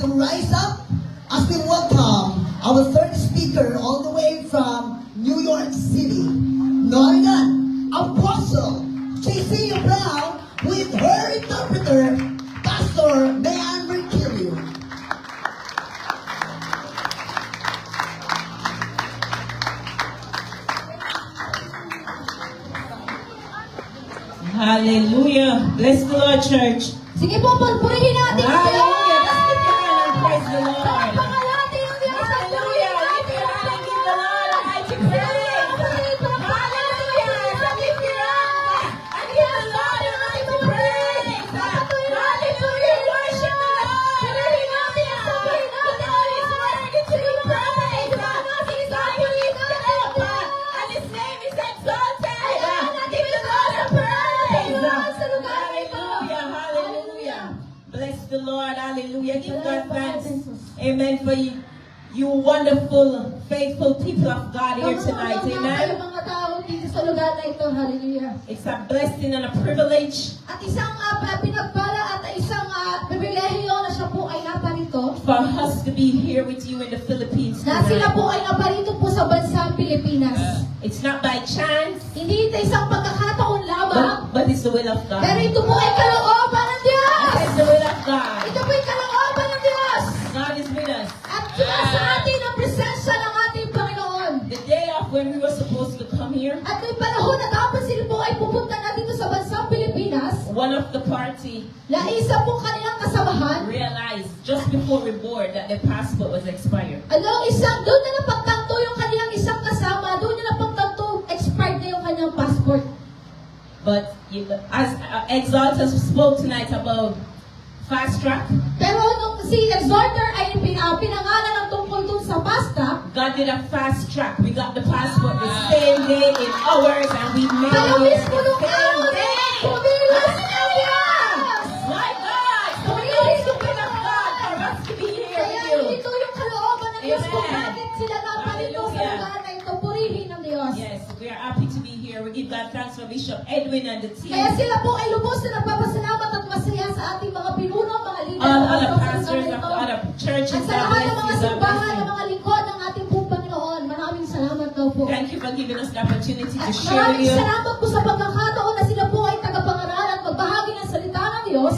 to rise up as we welcome our third speaker all the way from New York City. Nariyan, Apostle J.C. Brown with her interpreter, Pastor Mayan Virgilio. Hallelujah. Bless the Lord, church. Sige po, pagpurihin natin ang Diyos! Hallelujah. Let's lift your hand and praise the Lord. Palakpakan natin ang Diyos at Hallelujah. purihin Lift your hand and give the Lord a mighty praise. Hallelujah. So lift your hand and give the Lord a mighty praise. Hallelujah. Worship the Lord. Purihin natin ang purihin natin. The Lord is worthy to be praised. He's highly lifted up and His name is exalted. Give the Lord a praise. Hallelujah, hallelujah. Bless the Lord, hallelujah. Give God thanks. Amen. For you wonderful, faithful people of God here tonight. Amen. Mga tao dito sa lugar na ito. Hallelujah. It's a blessing and a privilege At isang pinagpala at isang pribilehyo na siya po ay naparito. for us to be here with you in the Philippines Na sila tonight. po ay naparito po sa bansang Pilipinas. It's not by chance, Hindi ito isang pagkakataon lamang. but it's the will of God. Pero ito po ay kalooban ng Diyos. It's the will of God. Ito po ay kalooban ng Diyos. God is with us. At sa atin ang presensya ng ating Panginoon. The day of when we were supposed to come here, At may panahon na dapat sila po ay pupunta na dito sa bansang Pilipinas. one of the party Na isa po kanilang kasamahan. realized just before we board that their passport was expired. Doon na napagtanto yung kanilang isang kasama, doon na napagtanto, expired na yung kanyang passport. But as Exaltus spoke tonight about fast track, Pero nung si Exhorter ay pinangalan ng tungkol dun sa pasta, God did a fast track. We got the passport the same day in hours, and we made kaya it mismo the nung same araw na day. pumilos ng Diyos! My God! So we need the will of God for us to be here Kaya with you. ito yung kalooban ng Diyos kung Amen. bakit sila naparito sa Hallelujah. lugar na ito, purihin ng Diyos. Yes, we are happy to be here. We give God thanks for Bishop Edwin and the team. Kaya sila po ay lubos na nagpapasalamat at masaya sa ating mga pinuno, mga leader, All mga other pastors pastors na of ito. other churches, At sa God lahat ng mga bless you. God simbahan, bless ng you. mga lingkod ng ating pong Panginoon, maraming salamat daw po. Thank you for giving us the opportunity to At share with maraming you. salamat po sa pagkakataon na sila po ay tagapangaral at magbahagi ng salita ng Diyos.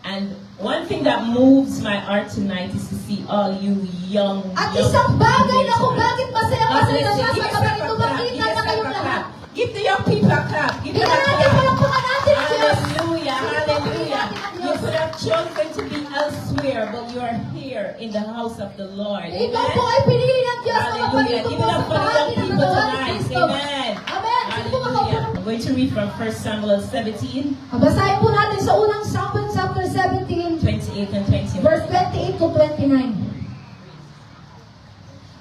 And one thing that moves my heart tonight is to see all you young At isang bagay na kung bakit God masaya-masaya bless you. na Give sa yourself gabi a ito, clap. makita Give na yourself kayong a lahat. clap. Give the young people a clap. Give them Bigyan a natin, clap. palakpakan natin ang Diyos. Hallelujah, hallelujah. You could have chosen to be elsewhere, but you are here in the house of the Lord. Ikaw po Amen. ay pinili ng Diyos na Hallelujah. maparito Give po it sa up for the young bahagi ng people katawan ni tonight. Kristo. Amen. Amen. Sige po, Hallelujah. makaupo. I'm going to read from 1 Samuel 17, Basahin po natin sa unang Samuel chapter 17, 28 and 29. verse 28 to 29.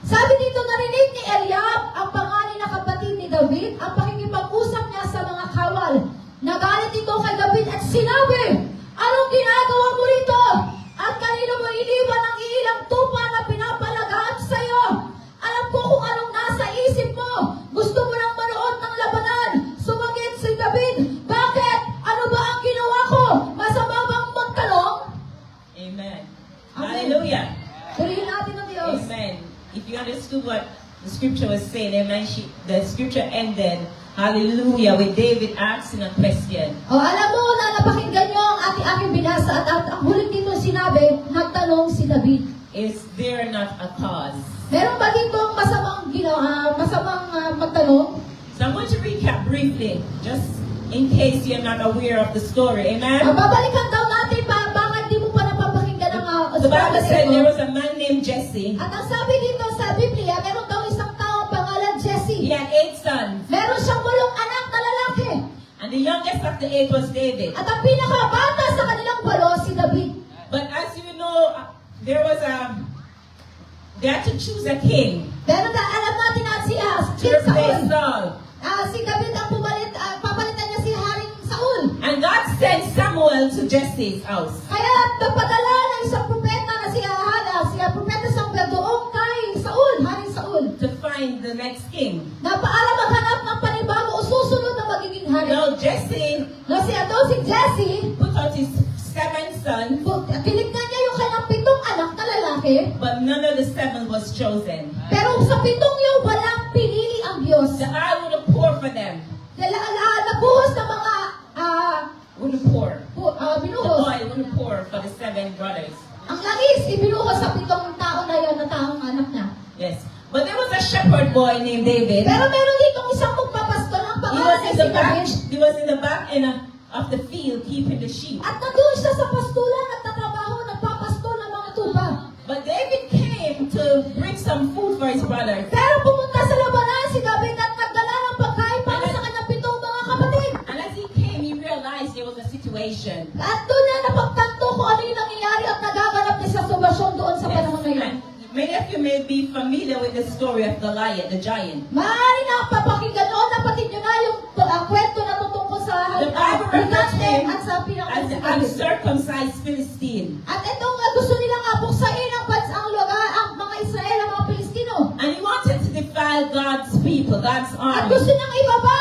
Sabi dito, narinig ni Eliab, ang panganay na kapatid ni David, ang pakikipag-usap niya sa mga kawal. Nagalit ito kay David at sinabi, anong ginagawa mo rito? At kanino mo iniwan ang ilang tupa na pinapalagaan sa iyo? Alam ko kung anong nasa isip mo. Gusto mo nang manood ng labanan. Sumagot si David, bakit? Ano ba ang ginawa ko? Masama bang magtalong? Amen. Amen. Hallelujah. Purihin natin ang Diyos. Amen. If you understood what the scripture was saying, amen, the scripture ended, hallelujah, with David asking a question. O alam mo na napakinggan nyo ang aking binasa at ang huling dito sinabi, nagtanong si David. Is there not a cause? Meron ba dito masamang magtanong? So I'm going to recap briefly, just in case you're not aware of the story. Amen. Babalikan daw natin baka di mo pa napapakinggan ang The Bible said there ito. was a man named Jesse. At ang sabi dito sa Biblia, meron daw isang tao pangalan Jesse. He had 8 sons, Meron siyang 8 anak na lalaki. and the youngest of the 8 was David. At ang pinakabata sa kanilang 8 si David. But as you know, they had to choose a king Pero alam natin na si to King replace Saul. Saul. Si David ang papalitan niya si Haring Saul. And God sent Samuel to Jesse's house. Kaya napadala ng isang propeta na si propeta Samuel doon kay Saul, Haring Saul. To find the next king. Na paala maghanap ng panibago o susunod na magiging hari. Now Jesse No, si Jesse, put out his 7 sons tinignan niya yung kanyang 7 anak lalaki. but none of the 7 was chosen. Pero sa 7 yung walang pinili ang Diyos. The oil wouldn't pour for them. Nabuhos ng mga Wouldn't pour. The binuhos. oil wouldn't pour for the 7 brothers. Ang langis, ibinuhos sa 7 tao na yon na taong anak niya. Yes. But there was a shepherd boy named David. Pero meron ditong isang magpapastor ang He pangalan was ay in si the back. David. He was in the back end of the field keeping the sheep. At nandun siya sa pastulan, nagtatrabaho, nagpapastol ng mga tuba. But David came to bring some food for his brothers. Pero pumunta sa labanan si David at nagdala ng pagkain para sa kanyang 7 mga kapatid. And as he came, he realized there was a situation. At doon niya napagtanto kung ano yung nangyayari at nagaganap niya sa sitwasyon doon sa panahon na yun. And many of you may be familiar with the story of Goliath, the giant. Maaari na papakinggan o napatid nyo na yung kwento na tutungkol sa The Bible refers to him at sa as pinakasin the si David. uncircumcised Philistine. At itong gusto nilang buksain ang bansang lugar, ang mga Israel, ang mga Pilistino. And he wanted to defile God's people, God's At army. gusto niyang ibaba,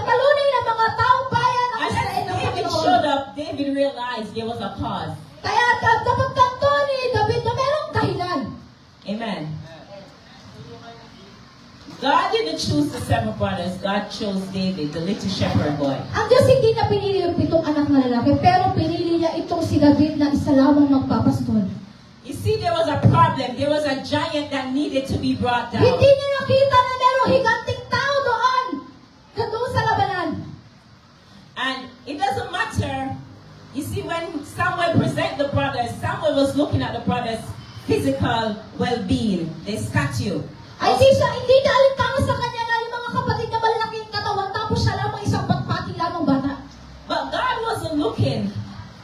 talunin ang mga taong bayan ng And as Israel ng David Panginoon. showed up, David realized there was a cause. Kaya napagtanto ni David na merong dahilan. Amen. God didn't choose the 7 brothers. God chose David, the little shepherd boy. Ang Diyos hindi na pinili yung 7 anak na lalaki, pero pinili niya itong si David na isa lamang magpapastol. You see, there was a problem. There was a giant that needed to be brought down. Hindi niya nakita na merong higanting tao doon. Doon sa labanan. And it doesn't matter. You see, when Samuel presented the brothers, Samuel was looking at the brothers' physical well-being, their stature. Ay hindi na alintanga sa kanya na yung mga kapatid na malalaking katawan, tapos siya lamang isang patpati lamang bata. But God wasn't looking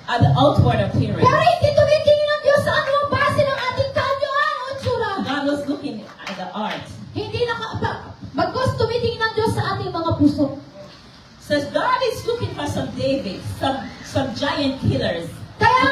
at the outward appearance. Pero hindi tumitingin ng Diyos sa anumang base ng ating kanyoan o tsura. God was looking at the heart. Hindi bagkos tumitingin ng Diyos sa ating mga puso. So God is looking for some David, some giant killers. Kaya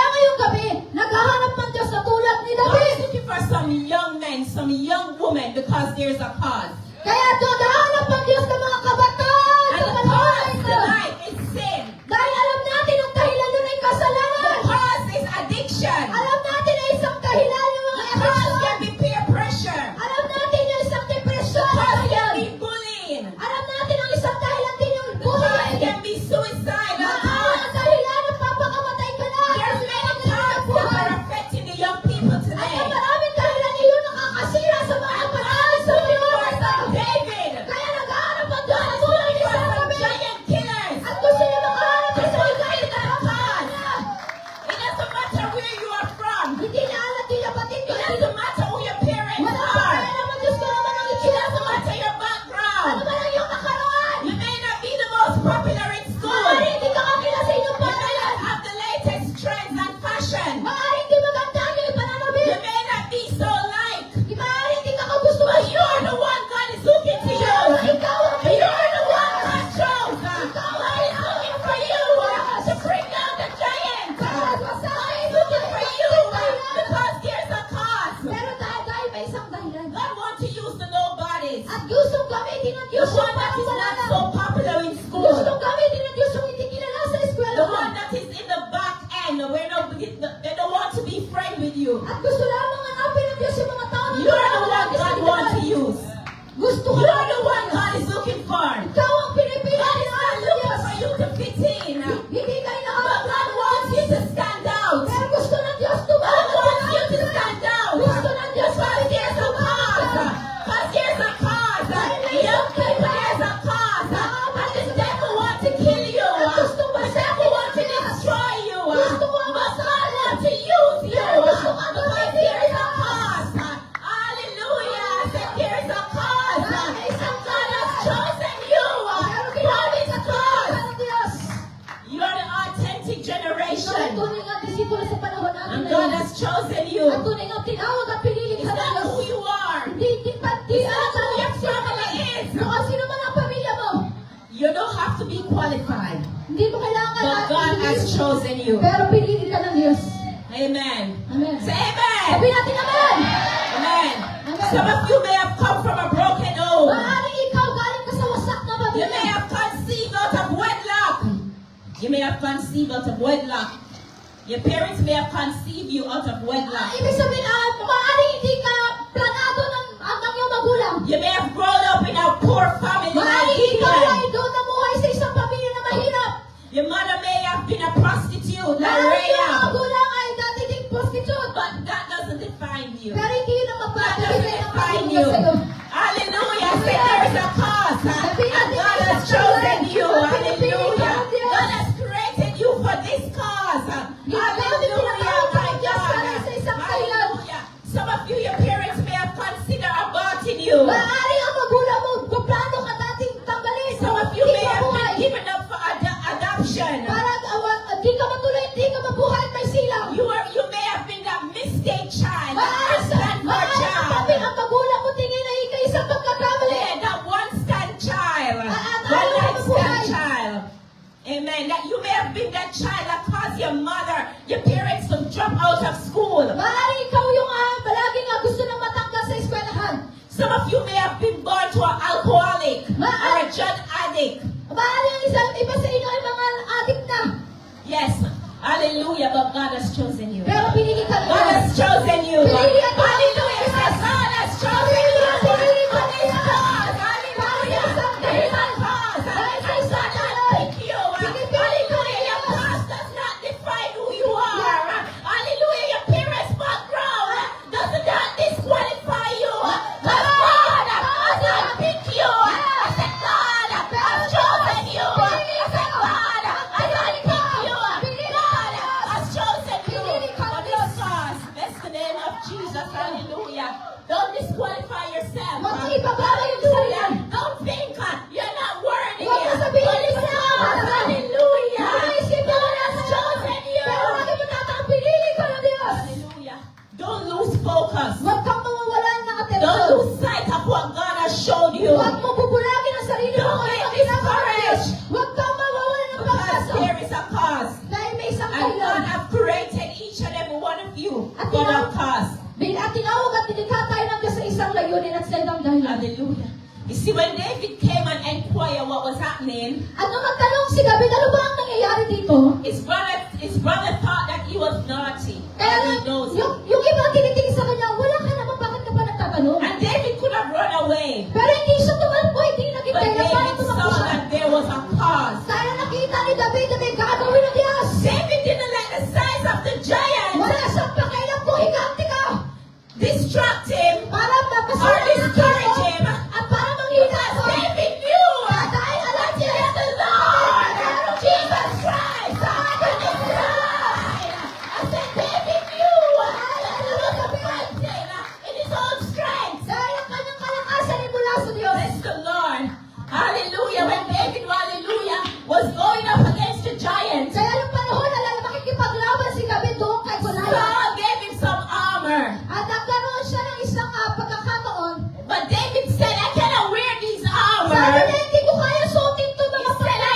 ngayong gabi, naghahanap ng Diyos na tulad ni God is David. looking for some young men, some young women, because there's a cause. Kaya naghahanap ng Diyos ng mga kabataan And sa the panahon na cause ito. tonight is sin. Dahil alam natin ang dahilan doon ay The kasalanan. cause is addiction. Alam natin na isang dahilan yung mga The cause emosyon. can be peer pressure. Alam natin yung isang depresyon. The cause can Ayan. be bullying. Alam natin ang isang dahilan din yung The cause buhay. can be suicide. The Maaari cause. ang dahilan ng papakamatay ka na. There's many causes that are affecting the young people At today. ang maraming dahilan iyon nakakasira sa mga kapatid sa Looking mga for some David. Kaya naghahanap ang Diyos na tulad ni For some David. giant killers. At gusto niya makahanap ng There's isang one dahilan thing na that kapatid. It doesn't matter where you are from. Hindi na alam din kapatid ko. It doesn't matter who your parents Wala pa are. kaya naman Diyos ko naman ang It itsura doesn't mo. matter your Ano background. ba lang yung nakaraan? You may not be the most popular in school. Maaari hindi ka kakila sa inyong You may panayan. not have the latest trends and fashion. Maaari hindi maganda ang iyong pananamit. You may not be so liked. Maaari hindi ka kagustuhan. But you're the one God is looking to you. Ikaw ang You're the one God chose. Ikaw God ang is looking for you to bring down the giant. God is looking for you because there's a cause. Pero dahil may isang dahilan. God wants to use the nobodies. At gustong gamitin ng The Diyos yung one that parang is wala not na. so popular in school. Gustong gamitin ng Diyos yung hindi kilala sa The eskwela. one that is in the back end where they don't want to be friends with you. At gusto lamang hanapin ng Diyos yung mga tao na You're the one God wants to use. Gusto ko You're the one God is looking for. Ikaw ang pinipili God ng is not Diyos. looking for you to fit in. Hindi kayo But nakahanap. God wants you to stand out. Pero gusto ng Diyos God tumakas. wants you to stand out. Gusto ng Diyos Because there's a cause. Because there's a cause. Young people, there's a cause. And the devil wants to kill you. The devil wants to destroy you. But God wants to use you. Because there's a cause. Hallelujah. That there's a cause. God has chosen you for this cause. You're the authentic Ikaw ang generation. tunay nga disipulo sa panahon natin And na God yun. has chosen you. Ang tunay nga tinawag at pinili It's ka ng not Diyos. who you are. Hindi It's not who your family is. Kung sino man ang pamilya mo, You don't have to be qualified. hindi mo kailangan But God has chosen you. pero pinili ka ng Diyos. Amen. Amen. Say Sabi amen. natin naman, Amen. Amen. Some of you may have come from a broken home. maaaring ikaw galing ka sa wasak na You may pamilya. have conceived out of wedlock. You may have conceived out of wedlock. Your parents may have conceived you you out of wedlock. Ibig sabihin, maaaring hindi ka planado ng iyong magulang. You may have grown up in a poor family like Maaaring ikaw ay Gideon. doon namuhay sa isang pamilya na mahirap. Your mother may have been a prostitute like Maaaring iyong Rahab. magulang ay dati ding prostitute. But that doesn't define you. Pero hindi yun ang That magpapalagay doesn't ng define magulang you. sa'yo. Hallelujah. Say there is a cause. And God has chosen you. Hallelujah. God has created you for this cause. Hallelujah. My God. Hallelujah. Some of you, your parents may have considered aborting you. Maaaring ang magulang mo, paano ka dating tanggalin? Some of you may have mabuhay. been given up for adoption. Parang di ka matuloy, di ka mabuhay, may silang. You may have been that mistake child. Maaaring Stand for ang sabi child. ang magulang mo tingin na ikaw isang pagkakamali. Yeah, that one stand child. At One ayaw night stand mabuhay. child. Amen. That you may have been that child that caused your mother, your parents to drop out of school. Maaaring ikaw yung palaging gusto nang matanggal sa eskwelahan. Some of you may have been born to an alcoholic or a drug addict. Maaaring ang iba sa inyo ay mga adik na. Yes. Hallelujah. But God has chosen you. Pero pinili ka God nila. has chosen you. Pinili ka Hallelujah. Says God has chosen you. Pinili ka For this nila. cause. Hallelujah. There is a cause. And God has picked you. Hallelujah. Your past does not define who you are. Hallelujah. Your parents' background does not disqualify you. But God has picked you. I said, God has chosen you. I said, God has picked you. God has chosen you for this cause. Bless the name of Jesus. Hallelujah. Don't disqualify yourself. Huwag mo ibababa yung sarili. Hallelujah. Don't think you're not worthy. Huwag mo sabihin For this na wala ka. cause. Hallelujah. Naisip mo God na has chosen you. Pero lagi mo tatang pinili ka ng Diyos. Hallelujah. Don't lose focus. Huwag kang mawawalan ng Don't atensyon. lose sight of what God has showed you. Huwag mo bubulagin ang sarili mo Don't kung get ano ginagawa ng Diyos. discouraged. Huwag kang mawawalan ng Because pagkasa. there is a cause. Dahil may isang And God kailan. has created each and every one of you for that cause. At tinawag at tinikha tayo ng Diyos sa isang layunin at sa isang dahilan. Hallelujah. You see, when David came and inquired what was happening, At nung magtanong si David, ano ba ang nangyayari dito? his brother thought that he was naughty. Kaya And he knows it. yung iba tinitingin sa kanya, wala ka naman, bakit ka pa nagtatanong? And David could have run away. Pero hindi siya tumalbo, hindi naging But dahilan para David tumakbo saw siya. that there was a cause. Dahil nakita ni David na may gagawin ng Diyos. David didn't let the size of the giant Wala siyang pakialam kung higanti ka. distract him Para or mapasunan ng discourage Diyos. him. At para manghina Because ko. David knew Dahil alam niya, that the Lord, Jesus Christ, could decide. I said, David knew that he was a fighting in his own strength. dahil ang kanyang kalakasan ay mula sa Diyos. Bless the Lord. Hallelujah. When David, hallelujah, was going up against the giant, Kaya nung panahon na lang makikipaglaban si David doon kay Goliath. Saul gave him some armor. At nagkaroon siya ng isang pagkakataon. But David said, I cannot wear these Sabi armor. niya, hindi ko kaya suotin ito He mga said, I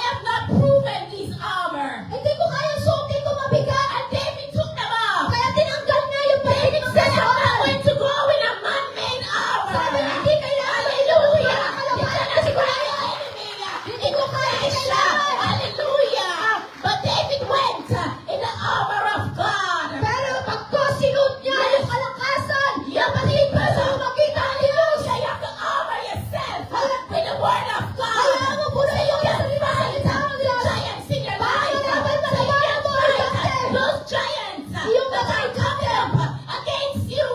have not proven these armor. Hindi ko kaya suotin ito mabigat. And David took them off. Kaya tinanggal niya yung David pagkakas said, sa I'm not oras. going to go in a man-made armor. Sabi niya, hindi kailangan Hallelujah. ito. You cannot fight the enemy. Hindi ko kaya Flesh. kailangan. Hallelujah. But David went in the armor of God. Pero pagkasinuot niya yung kalakasan, You have hindi pa sa makita ang Diyos. You have to armor yourself with the word of God. Kailangan mo puno So you yung can sarili sa fight salita ng the Diyos. giants in your Para life. laban So sa you bayan can mo, fight Diyos. those giants Yung that are coming up against you.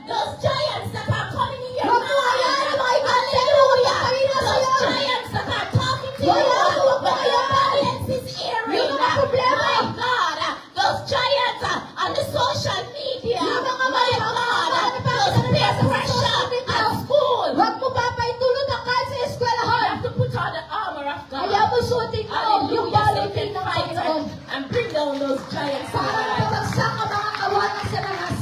Those giants that are coming in your Huwag mo hayaan mind. ang mga ikante na Hallelujah. magpapahina Those sa'yo. giants that are talking to Wala, you. huwag mo When your hayaan. audience is hearing. Yung mga problema. My God. Those giants on the social media. Yung mga My God. Those peer pressure at school. Huwag mo papaitulot ang kahit sa You eskwelahan. have to put on the armor of God. Kaya mo suotin mo yung Hallelujah. So you balitin can ng fight Panginoon. and bring down those giants. in your Para life. mapagsak ang mga kawanan sa lakas.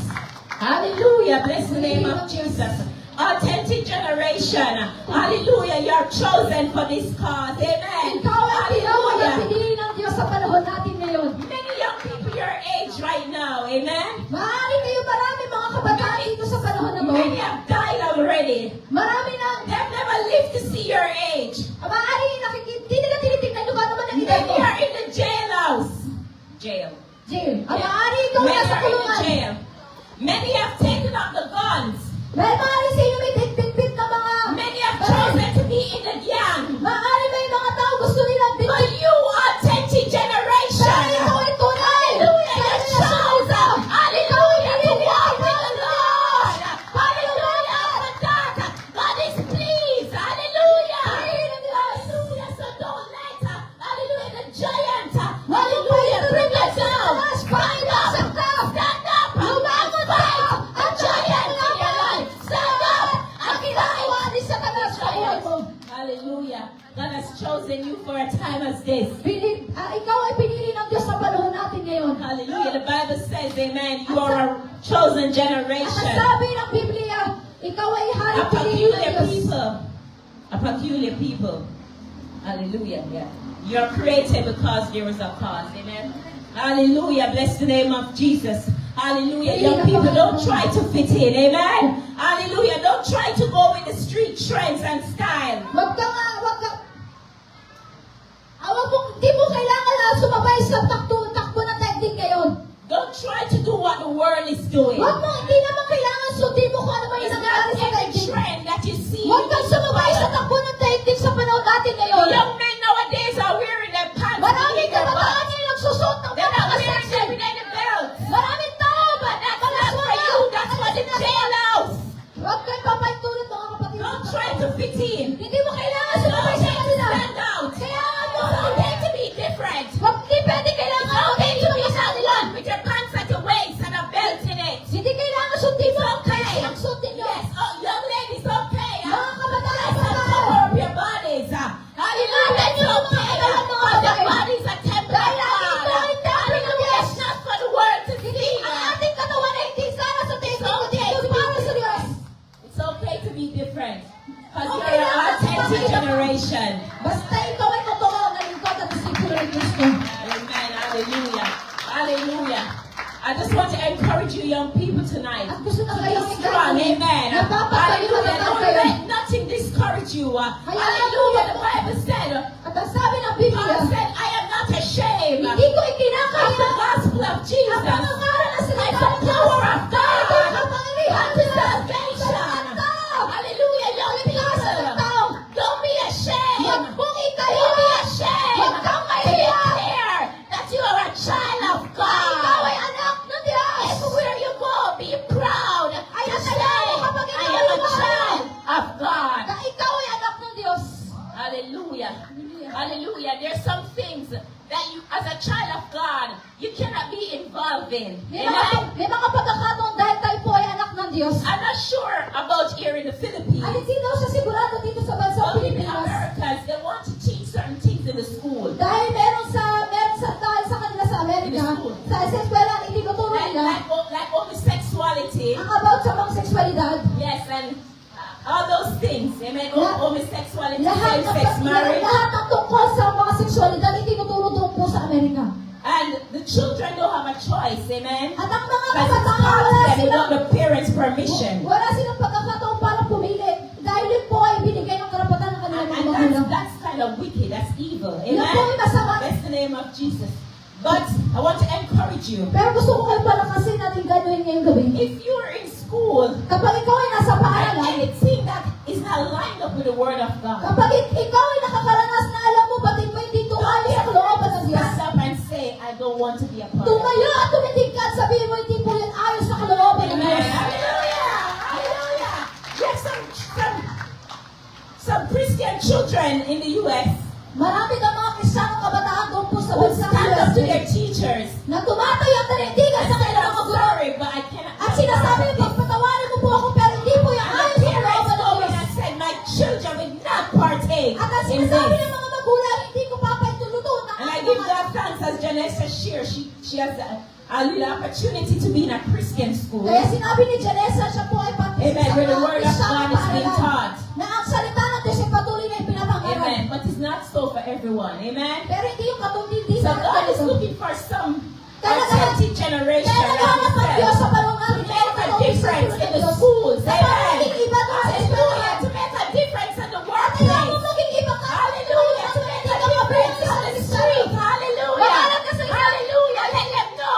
Hallelujah. Bless the name of Jesus. Authentic generation. Hallelujah. You are chosen for this cause. Amen. Ikaw ang tinawag at Hallelujah. pinili ng Diyos sa panahon natin ngayon. Many young people your age right now. Amen. Maaari kayo marami mga kabataan dito sa panahon na Many to. have died already. Marami na, They've never lived to see your age. maaari hindi nila tinitignan yung ano man ang edad Many mo. are in the jailhouse. Jail. jail. Ang maaari ikaw Many nasa are in the kulungan. jail. Many have taken up the guns. Dahil maaari sa inyo may bitbit na mga... Many have chosen to be in the gang. Maaari may mga tao gusto nilang But bitbit. you are 20 generation. Dahil ikaw ay tunay. Hallelujah. Dahil You're nasa chosen. Hallelujah. To walk with the Lord. Hallelujah. Hallelujah. For that, God is pleased. Hallelujah. Hallelujah. So don't let, hallelujah, the giant, hallelujah, bring us down. Stand up. Stand up. Lumangon ka. A giant in your life. Stand up. Ang ginagawa ni Satanas sa buhay mo. Hallelujah. God has chosen you for a time as this. Ikaw ay pinili ng Diyos sa panahon natin ngayon. Hallelujah. The Bible says, amen, you are a chosen At generation. sabi ng Biblia, ikaw ay A haring pinili ng peculiar Diyos. people. A peculiar people. Hallelujah. Yeah. You're created because there is a cause. Amen. Hallelujah. Bless the name of Jesus. Hallelujah. Young people, don't try to fit in. Amen. Hallelujah. Don't try to go with the street trends and style. Huwag ka, di mo kailangan na sumabay sa takbo ng daigdig ngayon. Don't try to do what the world is doing. Hindi naman kailangan sundin mo kung ano man It's yung nangyari not sa every daigdig. trend that you see. Huwag kang sumabay sa takbo ng daigdig sa panahon natin ngayon. Young men nowadays are wearing their pants. Maraming in their kabataan butts. ngayon nagsusot ng They're not wearing pagkakaseksi. them in any belts. Maraming tao ba? That's not for you. That's for the jailhouse. Huwag kang papaitulit mga kapatid. Don't try to fit in. Hindi mo kailangan Don't sumabay sa try to kanila. stand out. Kailangan mo. It's okay to be different. Hindi pwede kailangan It's okay to be sa that kanila. one with your pants at your waist and a belt in it. Hindi kailangan sundin mo. It's okay. Kaya ang sundin nyo. Yes, oh, young ladies, okay. Mga kabataan, Let's cover up your bodies. Hallelujah. It's okay. But your bodies are temple of God. Hallelujah. It's not for the world to see. Ang ating katawan ay hindi sana sa testing ko dito para sa Diyos. It's okay to be different. Because Okay you're lang, an authentic okay lang. generation. Basta ikaw ay totoo na lingkod at disipulo ng Kristo. Amen. Hallelujah. Hallelujah. I just want to encourage you young people tonight. At gusto na Be kayong strong. Amen. Napapatayo na Hallelujah. lang Don't kayo. let nothing discourage you. Hallelujah. The Bible said, At ang sabi ng Biblia, God said, I am not ashamed hindi ko of the ikinakaya gospel of Jesus. ang pangalan na sila It's the power of God. ang pangyarihan Unto sa salvation. Hallelujah, young people. Don't be ashamed. Huwag mong Don't itayo. be ashamed. Huwag kang mahiya. Declare that you are a child of Ikaw ay God. anak ng Diyos. Everywhere you go, be proud. Ay, To alam say, mo kapag I ikaw am a ay child of God. Na ikaw ay anak ng Diyos. Hallelujah. Hallelujah. There's some things that you, as a child of God, you cannot be involved in. May Amen. mga pagkakataon dahil tayo po ay anak ng Diyos. I'm not sure about here in the Philippines. At hindi daw siya sigurado dito sa bansang But in the Pilipinas. Americas, they want to teach certain things in the school. Dahil meron dahil sa kanila sa Amerika, sa eskwela, itinuturo nila Like homosexuality. ang about sa mga seksualidad. Yes, and all those things. Amen. Homosexuality, Lahat same-sex marriage. ng tungkol sa mga seksualidad, itinuturo doon po sa Amerika. And the children don't have a choice. Amen. At ang mga Because it's kabataan, taught wala them silang, without the parents' permission. wala silang pagkakataon para pumili. Dahil yun po ay binigay ng karapatan ng kanilang mga And magulang. that's kind of wicked. That's evil. Yan po ay Amen. masama. That's the name of Jesus. But I want to encourage you. Pero gusto ko kayo palakasin natin gano'n ngayong gabi. If you're in school Kapag ikaw ay nasa and paaralan, anything that is not lined up with the Word of God, kapag ikaw ay nakakaranas na alam mo, batid mo hindi tumayo sa kalooban ng Diyos. stand up and say, I don't want to be a part of it. Tumayo at tumitig ka at sabihin mo, hindi po yan ayos sa kalooban ng Amen. Diyos. Hallelujah. Hallelujah. There's some Christian children in the U.S. Marami ng mga Kristiyanong kabataan doon po sa who bansang stand up to USA their teachers na tumatayo at nanindigan and sa say, kanilang I'm mga guro. sorry, but I cannot. At sinasabi, pagpatawarin mo po ako, pero hindi po yan And ayos the sa parents kalooban ng go in Diyos. and said, my children will not partake At ang in sinasabi this. ng mga magulang, hindi ko papaituluto na And I give God thanks as Janessa shared. She has a little opportunity to be in a Christian school. Kaya sinabi ni Janessa, siya po ay Amen. Where the word of God is being taught. na ang salita ng Diyos ay patuloy na ipinapangaral. Amen. But it's not so for everyone. Amen. Pero hindi yung katundindi So sa God is ganito. looking for some Kaya authentic generation. Kaya naghahanap ang Diyos sa To panahon natin. make a difference in the schools. Na para Amen. maging iba doon sa Hallelujah. eskwelahan. To make a difference in the Kaya mo workplace. maging iba ka. Hallelujah. To make a difference on the street. Hallelujah. Bahala ka sa iba. Hallelujah. Let them know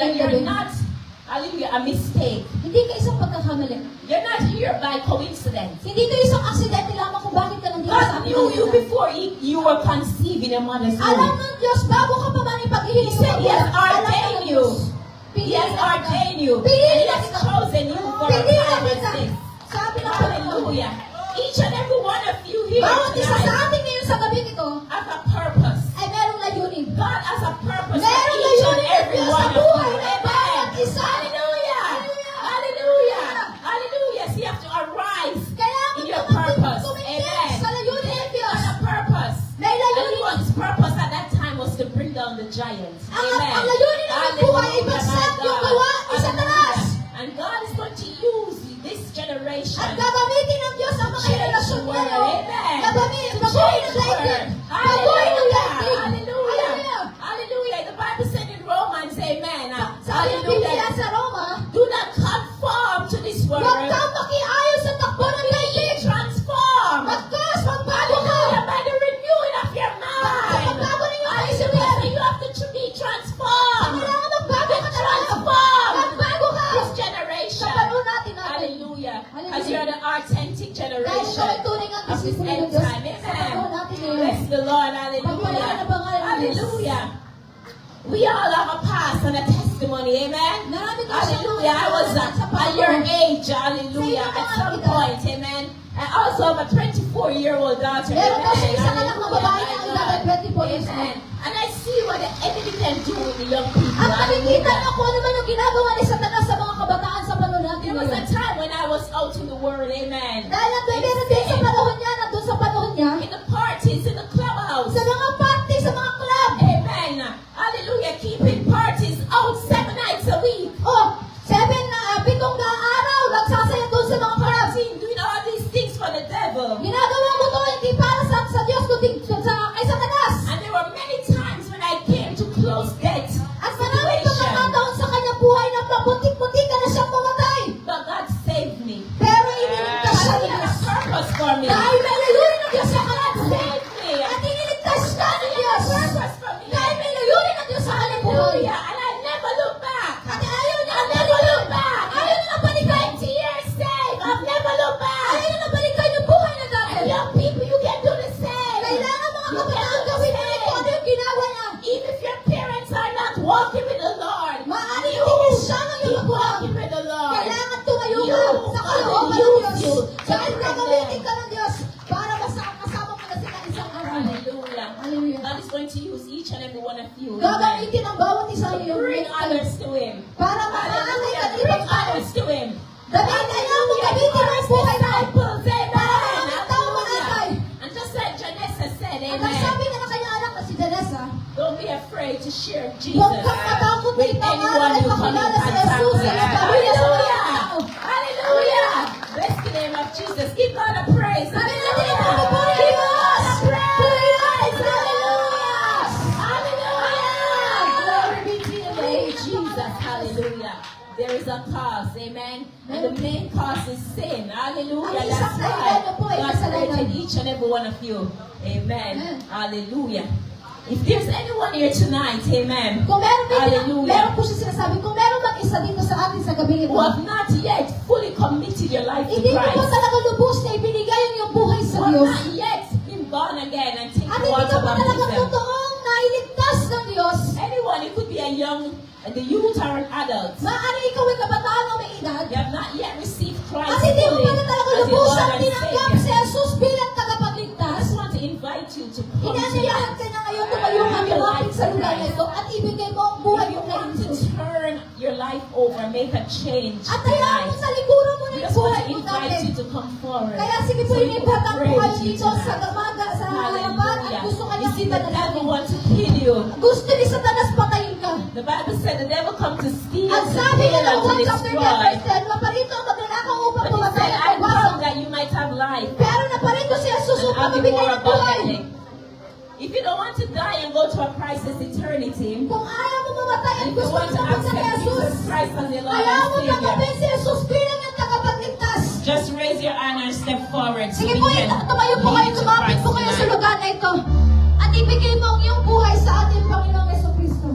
ngayong you're gabi. not, hallelujah, a mistake. Hindi ka isang pagkakamali. You're not here by coincidence. Hindi ka isang aksidente lamang kung bakit ka nandito sa God ating knew you Panginoon. before you were conceived in your mother's Alam womb. ng Diyos, bago ka pa man He ipaghihiling said He has alam ng ordained you. Diyos. He has ordained you. And Pinili He na has kita. chosen you for a Pinili na time as kita. this. Sabi ng Panginoon. Hallelujah. Each and every one of you here Bawat isa sa tonight atin ngayon sa gabi ito has a purpose. ay merong layunin. God has a purpose for Merong each and layunin ng every Diyos sa one of buhay you. ng bawat Amen. isa. Hallelujah. Hallelujah. Hallelujah. So you have to arise Kaya in your kung purpose. tumingin Amen. sa layunin ng Diyos, On a purpose. may And layunin. God's purpose at that time was to bring down the giants. Ang layunin ng buhay ay bagsak yung gawa ni Satanas. And God is going to use this generation. At gagamitin ng Diyos ang mga relasyon niya. Amen. Gagamitin, baguhin ng daigdig. Baguhin ng daigdig. Hallelujah. Hallelujah. The Bible said in Romans, amen. Sabi ng Biblia Hallelujah. sa Roma, Do not conform to this world. huwag kang makiayon sa takbo ng daigdig. Transform. Magkas, magbago ka. Hallelujah. By the renewing of your mind. Magbago ng iyong Hallelujah. kaisipan. You have to be transformed. Kailangan magbago ka talaga. Transform. Magbago ka. This generation. Sa panahon natin. Hallelujah. Hallelujah. Because you're the authentic Dahil generation ikaw ay tunay ang of this disipulo ng end Diyos. time. Sa panahon Amen. natin ngayon. Bless the Lord. Pagpalain ang Hallelujah. pangalan ng Diyos. Hallelujah. We all have a past and a testimony. Amen. Marami tayo sa Hallelujah. I was at your age. Hallelujah. At some point. Amen. And also I'm a 24-year-old daughter. Meron daw siya Amen. isang anak na babae na ang edad ay 24 years old. Amen. And I see what the enemy can do with the young people. At nakikita Hallelujah. niyo kung ano man yung ginagawa ni Satanas sa mga kabataan sa panahon natin There was a ngayon. time when I was out in the world. Amen. Dahil nandun meron din sa panahon niya, nandun sa panahon niya, In the parties, in the clubhouse. sa mga party, sa mga club. Amen. Hallelujah. Keeping parties out 7 nights a week. Oh, 7 araw, nagsasaya doon sa mga club. Doing all these things for the devil. Ginagawa mo to hindi para sa Diyos, kundi kay Satanas. And there were many times when I came to close death At maraming situation. pagkakataon sa kanyang buhay na mabutik-butik ka na siyang mamatay. But God saved me. Pero iniligtas siya He ni had Diyos. a purpose for me. Dahil may layunin ng Diyos sa kanyang buhay. Saved me. At iniligtas ka ng Diyos. Purpose for me. Dahil may layunin ng Diyos sa kanyang buhay. Hallelujah. And I never look back. At ayaw niya I ang never balikan. look back. Ayaw niya ang balikan. 20 years saved. I've never looked back. Ayaw niya ang balikan yung buhay na dati. And young people, you can do the same. Kailangan mga You can kabataan do the gawin mo rin kung ano same. yung ginagawa niya. Even if your parents are not walking with the Lord, Maaari you tingin siya ng iyong keep magulang. walking with the Lord. Kailangan tumayo You, ka sa kalooban ng God, Diyos. you, Dahil you, gagamitin ka ng Diyos para kasama mo na sila isang araw. Hallelujah. Hallelujah. God is going to use each and every one of you. Amen. Gagamitin ang bawat isa To niyo bring others to Him. para maaangay ka Hallelujah. ng Bring ibang tao. others to Him. Gamitin niyo mo gamitin ang buhay mo. Disciples. Para Amen. mga tao maangay. Hallelujah. And just like Janessa said, At ang sabi amen. nga ng kanyang anak na si Janessa, Don't be afraid to share Jesus huwag kang matakot na with ipangaral anyone at you come in pakilala si contact Jesus with. sa mga pamilya sa mga tao. Hallelujah. Hallelujah. Bless the name of Jesus. Give God a praise. Sabi natin ang Hallelujah. pagpupuri Give ng God a Diyos. praise. Praise. Hallelujah. Glory be to your name, Jesus. Hallelujah. There is a cause, amen. And the main cause is sin. Hallelujah. Ang That's isang dahilan po why ay God kasalanan. created each and every one of you. Amen. Amen. Hallelujah. If there's anyone here tonight, amen, Kung meron din, Hallelujah. meron po siya sinasabi, kung meron bang isa dito sa atin sa gabi ito, who have not yet fully committed your life to hindi mo po Christ, talaga lubos na ibinigay ang iyong buhay who sa have Diyos, not yet been born again and take at the hindi water ka po talaga baptism, totoong nailigtas ng Diyos, anyone, it could be a young, the youth or an adult, maaari ikaw ay kabataan o may edad, you have not yet received Christ at hindi mo fully pala talaga as your lubos Lord ang and tinanggap si Savior. Jesus bilang I tagapagligtas. just want to invite you to come to Inanayahan ka na ngayon tumayo ka lumapit sa lugar na ito at ibigay mo ang buhay If you mo kay want to Jesus. turn your life over, make a change At hayaan mo tonight, sa likuran mo na we yung just want buhay to mo invite dati. you to come forward. Kaya sige po, So we can inibatan pray po kayo with you dito sa tonight. gamaga, sa harapan at gusto Hallelujah. You kanyang see, the devil ipanalangin. wants to kill you. Gusto ni Satanas patayin ka. The Bible said the devil comes to steal, Ang to sabi kill, niya ng and to 1 chapter 10 destroy. verse 10, maparito ang magnanakaw upang But he pumatay said, at I magwasak. come that you might have life Pero naparito si Jesus and upang have it mabigay more ng buhay. abundantly. If you don't want to die and go to a priceless eternity, Kung ayaw mo mamatay at and if you gusto want mo to mapunta kay accept Jesus, Jesus Christ as your Lord ayaw mo and Savior, tanggapin si Jesus bilang yung tagapagligtas. just raise your hand and step forward so Sige we po, can tumayo po kayo, lead to tumapit Christ po kayo sa tonight. lugar na ito. At ibigay mo ang iyong buhay sa ating Panginoong Yeso Kristo.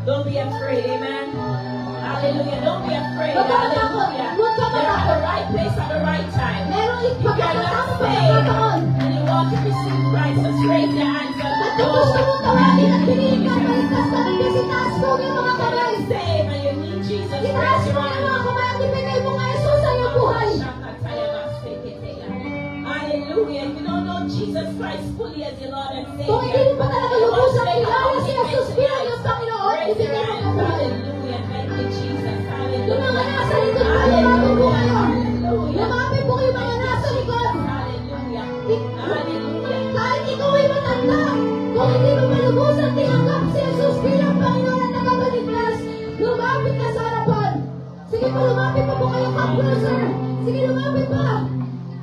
Don't be afraid, amen. Hallelujah. Don't be afraid. Huwag ka matakot. Hallelujah. Huwag ka You're at the matakot. right place at the right time. Merong If you're not pagkakataon saved and you want to receive Christ, just raise your hands At up. kung gusto mong tawagin at piliin ka, maligtas ka ng Diyos, itaas mo ang iyong mga If kamay. you're saved and you need Jesus, Itaas raise your mo ang hands. mga kamay at ibigay mo nga Jesus sa iyong buhay. Hallelujah. If you don't know Jesus Christ fully as your Lord and Savior, Kung hindi mo pa talaga lubusang kilala si Jesus bilang iyong Panginoon, raise your ibigay mo hands. ang buhay. Hallelujah. Thank you, Jesus. Yung mga Hallelujah. nasa likod pa, lumapit po kayo. Hallelujah. Lumapit po kayo mga nasa likod. Hallelujah. Hallelujah. Kahit ikaw ay matanda, kung hindi mo malubusang tinanggap si Jesus bilang Panginoon at tagapagligtas, lumapit ka sa harapan. Sige po, lumapit pa po kayo, Cup-Cruiser. Sige, lumapit pa.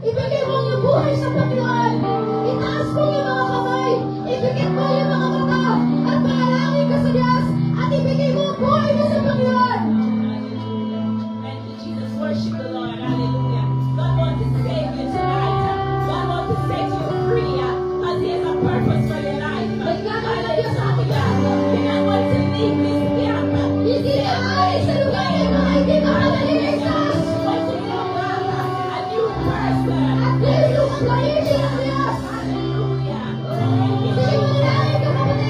Ibigay mo ang iyong buhay sa Panginoon. Itaas mo yung mga kamay. Ibigay mo yung mga mata. At panalangin ka sa Diyos. At ibigay mo ang buhay mo sa Panginoon. Thank you, Jesus. Worship the Lord. Hallelujah. God wants to save you tonight. God wants to set you free. As He has a purpose for your life. Nagkakaroon sa ating lahat. He doesn't want to leave this camp. Hindi na aalis sa lugar ng mga hindi makakaliligtas. He wants to come back a new person. At ngayon ang gamitin ng Diyos. Hallelujah. Sige, manalangin ka kapatid.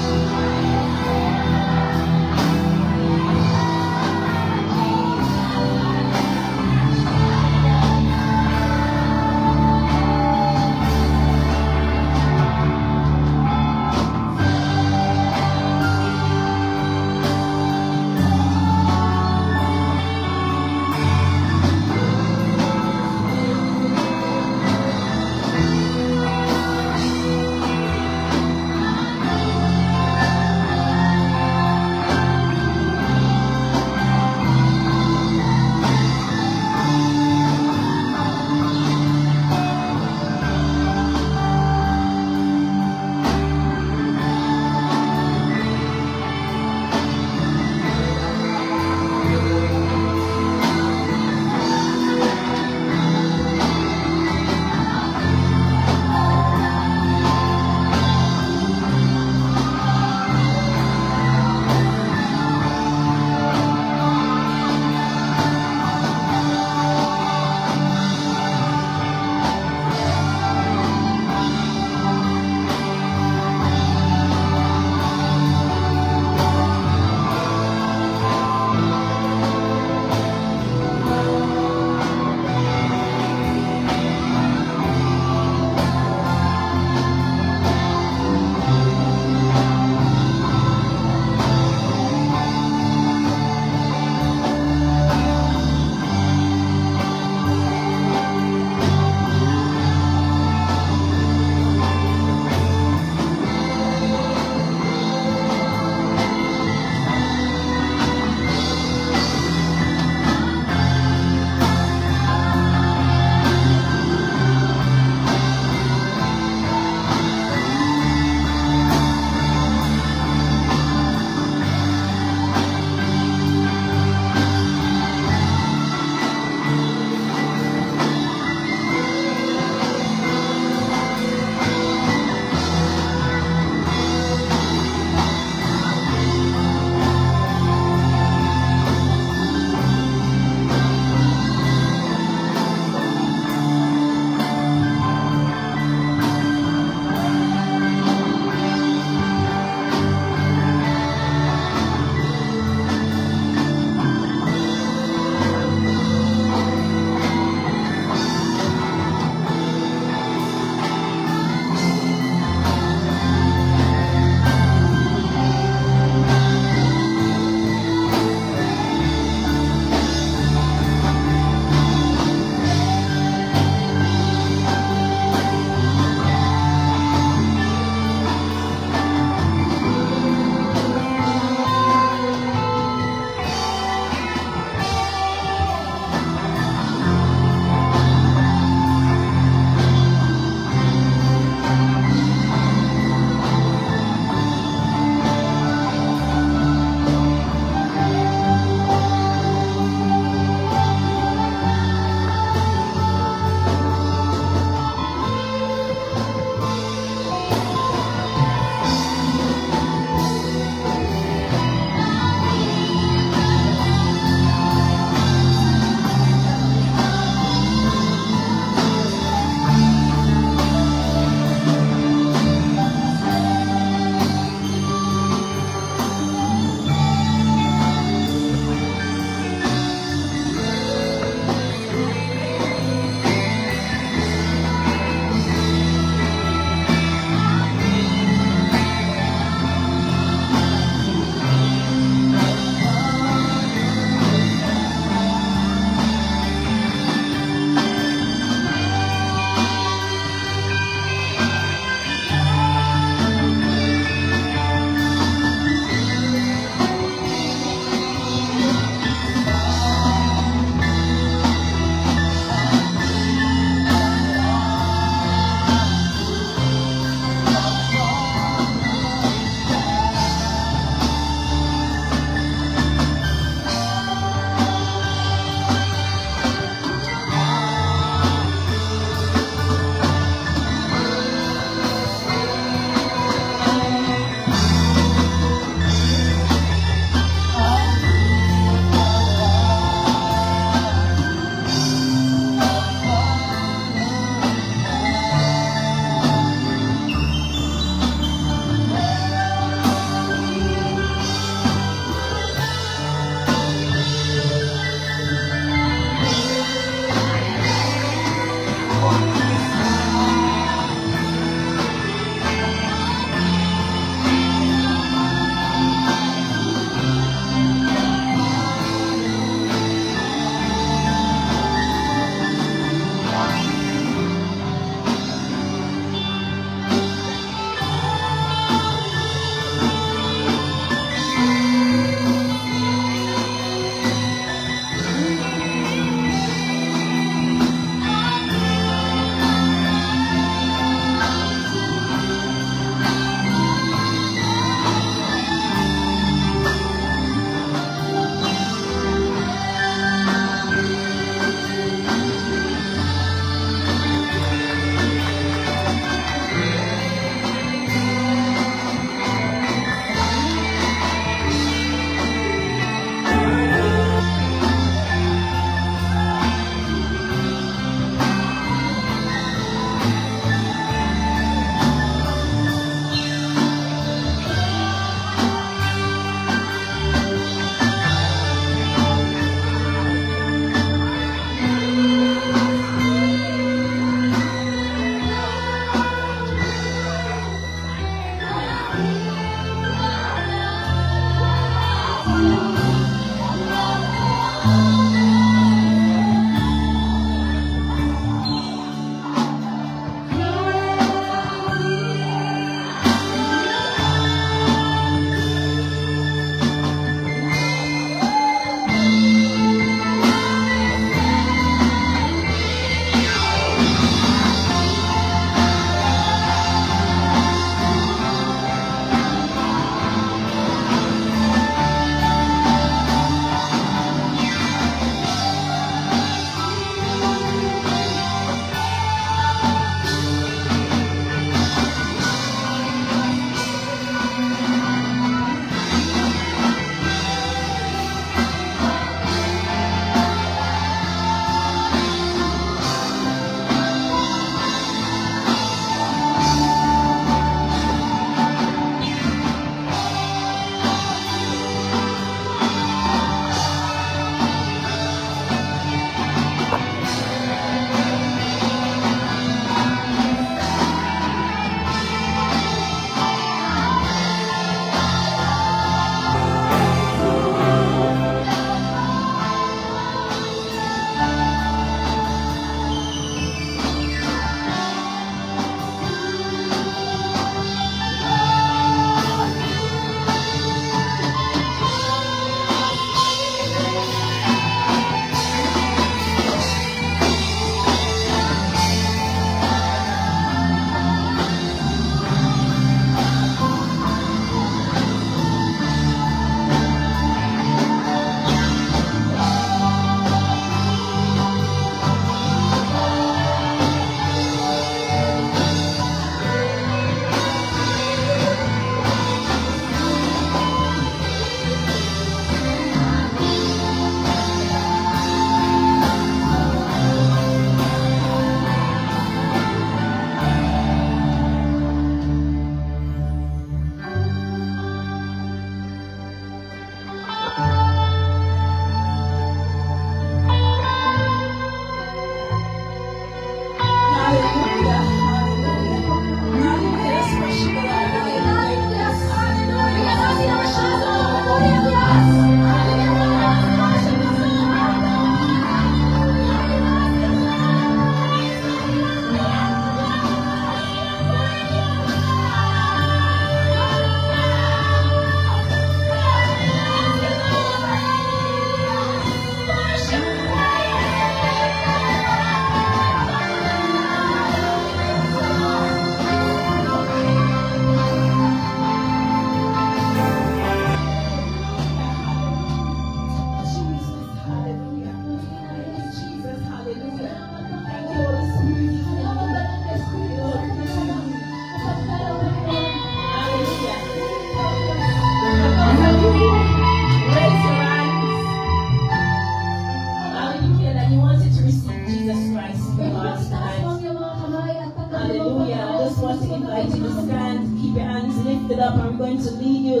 stood up and we're going to lead you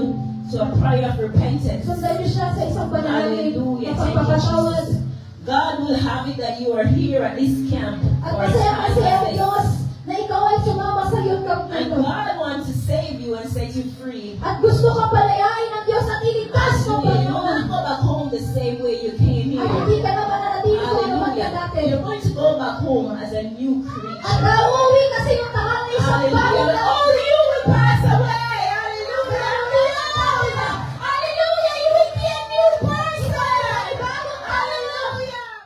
to a prayer of repentance. Sundan niyo siya sa isang panalangin Hallelujah. na Thank you, pagpapatawad. Jesus. God will have it that you are here at this camp At for a masaya time kasi ang like this. Diyos na ikaw ay sumama sa iyong camp And nito. God wants to save you and set you free. At gusto ka palayain ng Diyos at iligtas mo, Hallelujah. You will Panginoon. not go back home the same way you came At here. hindi ka na mananatili kung ano man ka Hallelujah. dati. You're going to go back home as a new creature. At